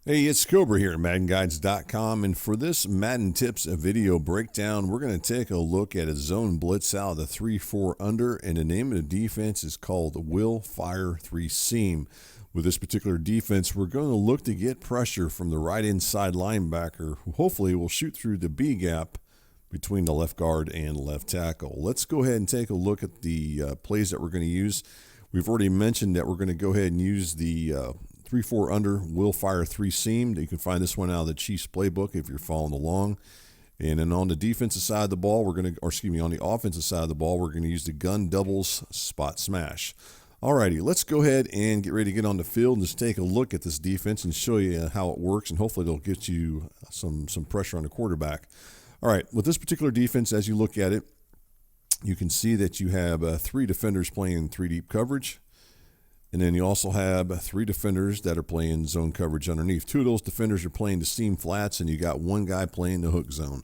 Hey, it's Cobra here at MaddenGuides.com, and for this Madden Tips video breakdown, we're going to take a look at a zone blitz out of the 3-4 under, and the name of the defense is called Will Fire 3 Seam. With this particular defense, we're going to look to get pressure from the right inside linebacker, who hopefully will shoot through the B gap between the left guard and left tackle. Let's go ahead and take a look at the plays that we're going to use. We've already mentioned that we're going to go ahead and use the 3-4 under Will Fire 3 Seam. You can find this one out of the Chiefs playbook if you're following along. And then on the defensive side of the ball, on the offensive side of the ball, we're going to use the gun doubles spot smash. Alrighty, let's go ahead and get ready to get on the field and just take a look at this defense and show you how it works, and hopefully it'll get you some pressure on the quarterback. All right, with this particular defense, as you look at it, you can see that you have 3 defenders playing 3 deep coverage. And then you also have 3 defenders that are playing zone coverage underneath. 2 of those defenders are playing the seam flats, and you got 1 guy playing the hook zone.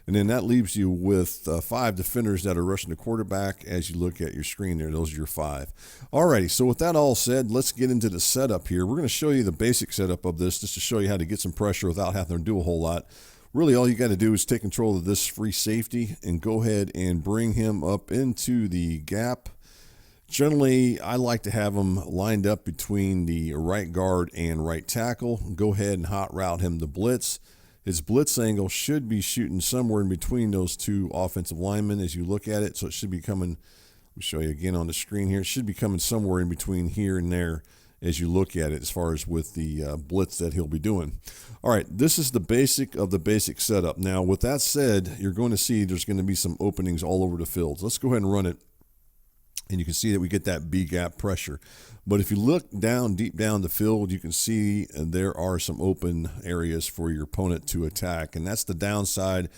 And then that leaves you with 5 defenders that are rushing the quarterback as you look at your screen there. Those are your 5. Alrighty, so with that all said, let's get into the setup here. We're going to show you the basic setup of this just to show you how to get some pressure without having to do a whole lot. Really, all you got to do is take control of this free safety and go ahead and bring him up into the gap. Generally, I like to have him lined up between the right guard and right tackle. Go ahead and hot route him to blitz. His blitz angle should be shooting somewhere in between those 2 offensive linemen as you look at it. So it should be coming, let me show you again on the screen here. It should be coming somewhere in between here and there as you look at it as far as with the blitz that he'll be doing. All right, this is the basic of the basic setup. Now, with that said, you're going to see there's going to be some openings all over the field. Let's go ahead and run it. And you can see that we get that B gap pressure. But if you look down, deep down the field, you can see there are some open areas for your opponent to attack. And that's the downside.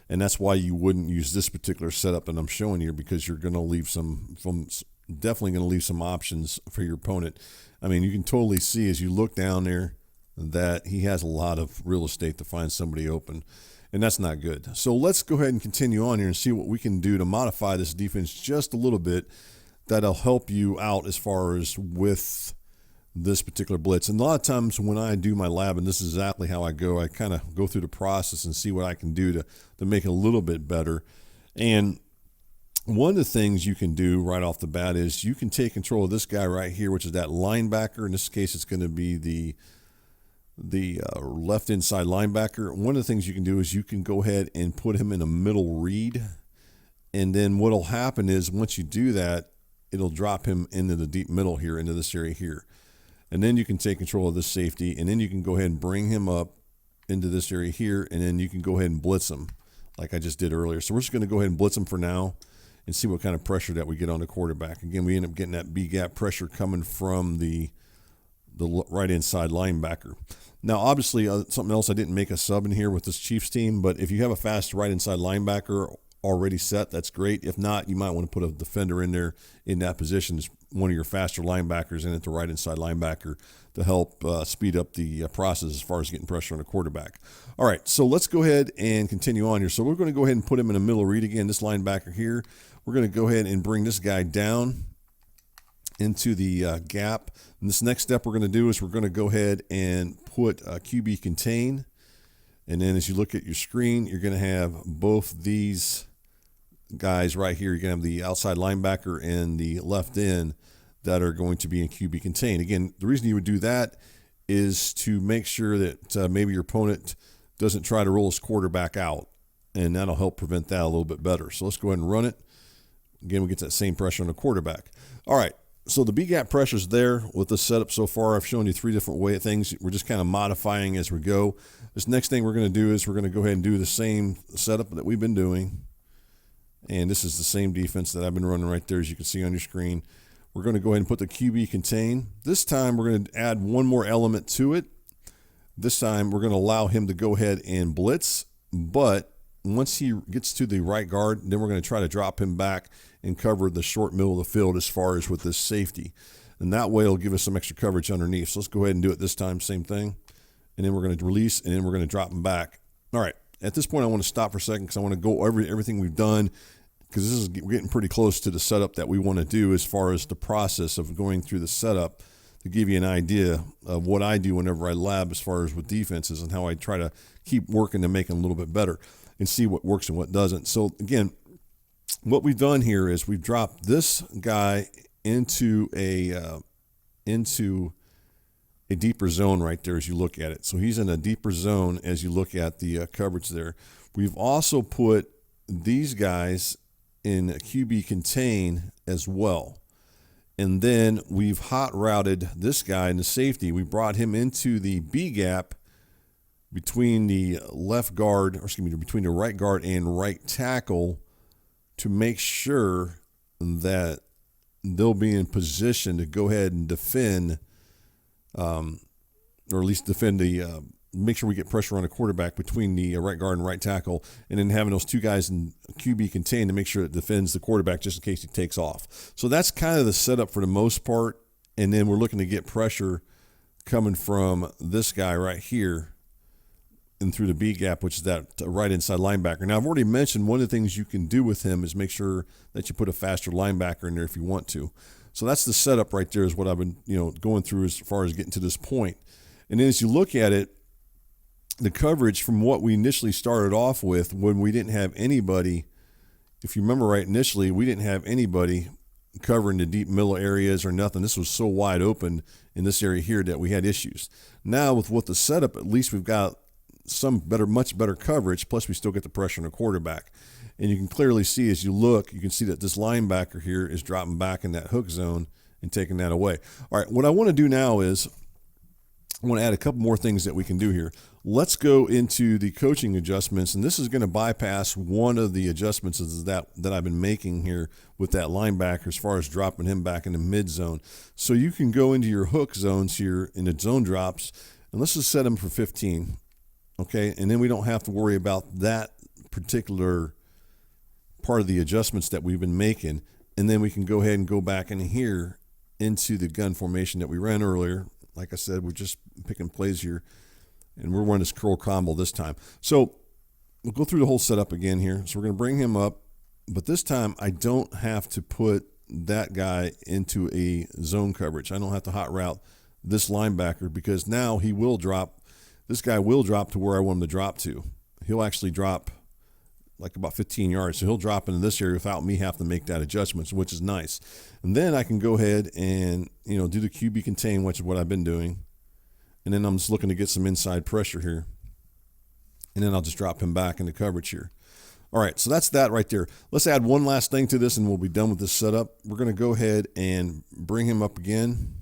And that's why you wouldn't use this particular setup that I'm showing here, because you're going to leave definitely going to leave some options for your opponent. I mean, you can totally see as you look down there that he has a lot of real estate to find somebody open. And that's not good. So let's go ahead and continue on here and see what we can do to modify this defense just a little bit. That'll help you out as far as with this particular blitz. And a lot of times when I do my lab, and this is exactly how I go, I kind of go through the process and see what I can do to make it a little bit better. And one of the things you can do right off the bat is you can take control of this guy right here, which is that linebacker. In this case, it's going to be the left inside linebacker. One of the things you can do is you can go ahead and put him in a middle read. And then what will happen is once you do that, it'll drop him into the deep middle here, into this area here. And then you can take control of this safety, and then you can go ahead and bring him up into this area here, and then you can go ahead and blitz him like I just did earlier. So we're just going to go ahead and blitz him for now and see what kind of pressure that we get on the quarterback. Again, we end up getting that B-gap pressure coming from the right inside linebacker. Now, obviously, something else, I didn't make a sub in here with this Chiefs team, but if you have a fast right inside linebacker already set, that's great. If not, you might want to put a defender in there in that position as one of your faster linebackers in at the right inside linebacker to help speed up the process as far as getting pressure on the quarterback. All right, so let's go ahead and continue on here. So we're going to go ahead and put him in a middle read again, this linebacker here. We're going to go ahead and bring this guy down into the gap. And this next step we're going to do is we're going to go ahead and put QB contain. And then as you look at your screen, you're going to have both these guys right here. You're going to have the outside linebacker and the left end that are going to be in QB contain. Again, the reason you would do that is to make sure that maybe your opponent doesn't try to roll his quarterback out, and that'll help prevent that a little bit better. So let's go ahead and run it. Again, we get that same pressure on the quarterback. All right, so the B-gap pressure is there with the setup so far. I've shown you 3 different things. We're just kind of modifying as we go. This next thing we're going to do is we're going to go ahead and do the same setup that we've been doing. And this is the same defense that I've been running right there, as you can see on your screen. We're going to go ahead and put the QB contain. This time we're going to add one more element to it. This time we're going to allow him to go ahead and blitz, but once he gets to the right guard, then we're going to try to drop him back and cover the short middle of the field as far as with this safety. And that way it'll give us some extra coverage underneath. So let's go ahead and do it this time, same thing. And then we're going to release, and then we're going to drop him back. All right, at this point I want to stop for a second because I want to go over everything we've done, because we're getting pretty close to the setup that we want to do as far as the process of going through the setup to give you an idea of what I do whenever I lab as far as with defenses and how I try to keep working to make them a little bit better and see what works and what doesn't. So again, what we've done here is we've dropped this guy into a deeper zone right there as you look at it. So he's in a deeper zone as you look at the coverage there. We've also put these guys in QB contain as well. And then we've hot routed this guy in the safety. We brought him into the B gap between the between the right guard and right tackle to make sure that they'll be in position to go ahead and defend, or at least defend make sure we get pressure on the quarterback between the right guard and right tackle, and then having those two guys in QB contain to make sure it defends the quarterback just in case he takes off. So that's kind of the setup for the most part, and then we're looking to get pressure coming from this guy right here and through the B gap, which is that right inside linebacker. Now, I've already mentioned one of the things you can do with him is make sure that you put a faster linebacker in there if you want to. So that's the setup right there is what I've been going through as far as getting to this point. And then as you look at it, the coverage from what we initially started off with when we didn't have anybody, if you remember right, initially we didn't have anybody covering the deep middle areas or nothing. This was so wide open in this area here that we had issues. Now with what the setup, at least we've got much better coverage, plus we still get the pressure on the quarterback. And you can clearly see as you look, you can see that this linebacker here is dropping back in that hook zone and taking that away. All right, what I want to do now is I want to add a couple more things that we can do here. Let's go into the coaching adjustments, and this is going to bypass one of the adjustments that I've been making here with that linebacker as far as dropping him back in the mid zone. So you can go into your hook zones here in the zone drops, and let's just set him for 15, okay? And then we don't have to worry about that particular part of the adjustments that we've been making, and then we can go ahead and go back in here into the gun formation that we ran earlier. Like I said, we're just picking plays here, and we're running this curl combo this time. So we'll go through the whole setup again here. So we're going to bring him up, but this time I don't have to put that guy into a zone coverage. I don't have to hot route this linebacker because now he will drop. This guy will drop to where I want him to drop to. He'll actually drop like about 15 yards. So he'll drop into this area without me having to make that adjustment, which is nice. And then I can go ahead and, do the QB contain, which is what I've been doing. And then I'm just looking to get some inside pressure here. And then I'll just drop him back into coverage here. All right, so that's that right there. Let's add one last thing to this and we'll be done with this setup. We're going to go ahead and bring him up again.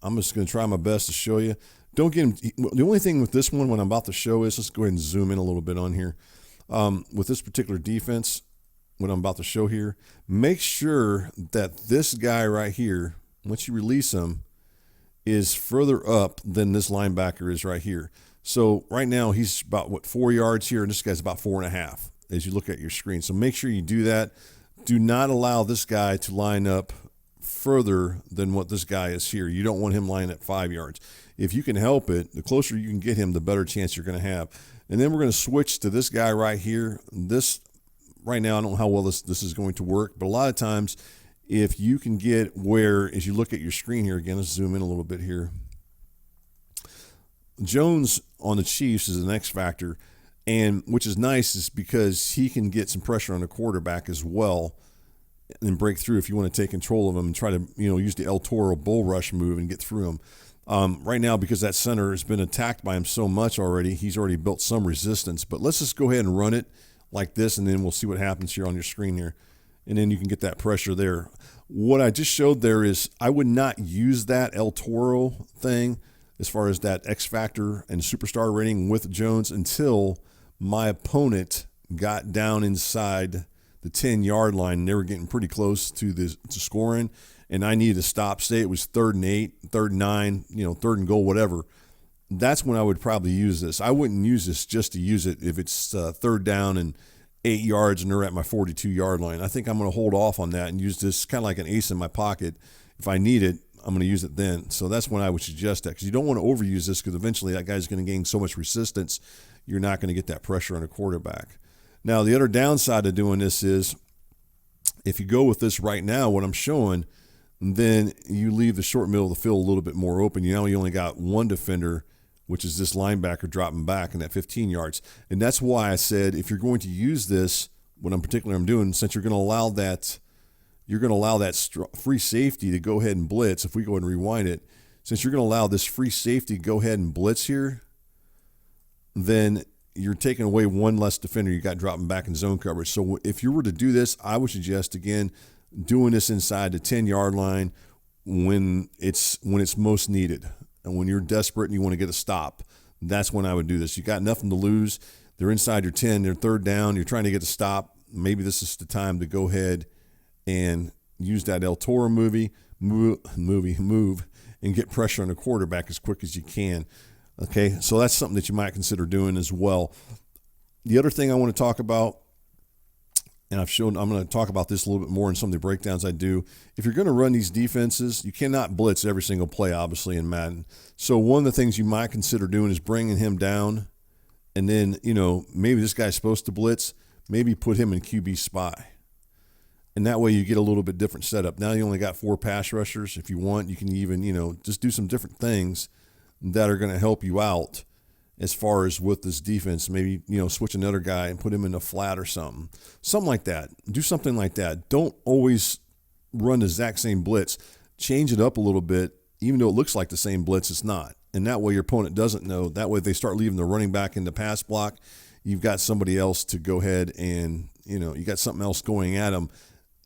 I'm just going to try my best to show you. Don't get him. The only thing with this one, what I'm about to show is, let's go ahead and zoom in a little bit on here. With this particular defense, what I'm about to show here, make sure that this guy right here, once you release him, is further up than this linebacker is right here. So right now he's about 4 yards here, and this guy's about 4.5 as you look at your screen. So make sure you do that. Do not allow this guy to line up further than what this guy is here. You don't want him lining at 5 yards. If you can help it, the closer you can get him, the better chance you're going to have. And then we're going to switch to this guy right here. This right now, I don't know how well this is going to work, but a lot of times if you can get where, as you look at your screen here, again, let's zoom in a little bit here. Jones on the Chiefs is an X factor, and which is nice is because he can get some pressure on the quarterback as well and break through if you want to take control of him and try to, use the El Toro bull rush move and get through him. Right now, because that center has been attacked by him so much already, he's already built some resistance. But let's just go ahead and run it like this, and then we'll see what happens here on your screen here. And then you can get that pressure there. What I just showed there is I would not use that El Toro thing as far as that X Factor and superstar rating with Jones until my opponent got down inside the 10-yard line. And they were getting pretty close to scoring. And I needed to stop. Say it was 3rd and 8, 3rd and 9, 3rd and goal, whatever. That's when I would probably use this. I wouldn't use this just to use it if it's 3rd down and 8 yards and they're at my 42-yard line. I think I'm going to hold off on that and use this kind of like an ace in my pocket. If I need it, I'm going to use it then. So that's when I would suggest that, because you don't want to overuse this, because eventually that guy's going to gain so much resistance, you're not going to get that pressure on a quarterback. Now, the other downside of doing this is if you go with this right now, what I'm showing, And then you leave the short middle of the field a little bit more open. You only got one defender, which is this linebacker dropping back in that 15 yards. And that's why I said if you're going to use this, what I'm doing, since you're going to allow that free safety to go ahead and blitz. If we go ahead and rewind it, since you're going to allow this free safety to go ahead and blitz here, then you're taking away one less defender you got dropping back in zone coverage. So if you were to do this, I would suggest, again, doing this inside the 10-yard line when it's most needed. And when you're desperate and you want to get a stop, that's when I would do this. You got nothing to lose. They're inside your 10. They're third down. You're trying to get a stop. Maybe this is the time to go ahead and use that El Toro move, and get pressure on the quarterback as quick as you can. Okay, so that's something that you might consider doing as well. The other thing I want to talk about, and I'm going to talk about this a little bit more in some of the breakdowns I do. If you're going to run these defenses, you cannot blitz every single play, obviously, in Madden. So one of the things you might consider doing is bringing him down, and then, maybe this guy's supposed to blitz, maybe put him in QB spy. And that way you get a little bit different setup. Now you only got 4 pass rushers. If you want, you can even, just do some different things that are going to help you out as far as with this defense. Maybe, switch another guy and put him in a flat or something. Something like that. Do something like that. Don't always run the exact same blitz. Change it up a little bit. Even though it looks like the same blitz, it's not. And that way your opponent doesn't know. That way if they start leaving the running back in the pass block, you've got somebody else to go ahead and, you got something else going at them.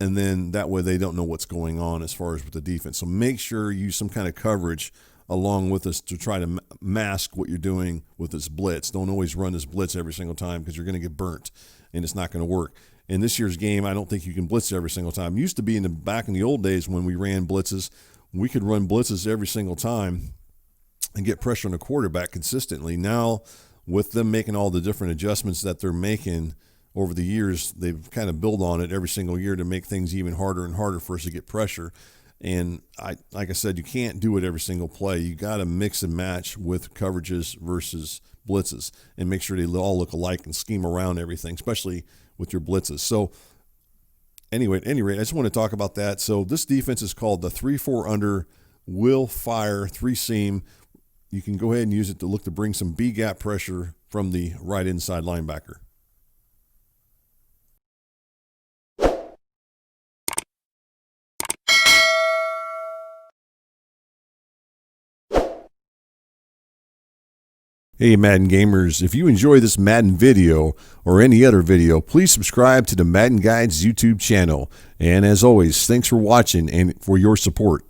And then that way they don't know what's going on as far as with the defense. So make sure you use some kind of coverage along with us to try to mask what you're doing with this blitz. Don't always run this blitz every single time because you're going to get burnt and it's not going to work. In this year's game, I don't think you can blitz every single time. It used to be back in the old days when we ran blitzes, we could run blitzes every single time and get pressure on the quarterback consistently. Now, with them making all the different adjustments that they're making over the years, they've kind of built on it every single year to make things even harder and harder for us to get pressure. And like I said, you can't do it every single play. You got to mix and match with coverages versus blitzes and make sure they all look alike and scheme around everything, especially with your blitzes. So anyway, at any rate, I just want to talk about that. So this defense is called the 3-4 under will fire 3-seam. You can go ahead and use it to look to bring some B-gap pressure from the right inside linebacker. Hey Madden gamers, if you enjoy this Madden video or any other video, please subscribe to the Madden Guides YouTube channel. And as always, thanks for watching and for your support.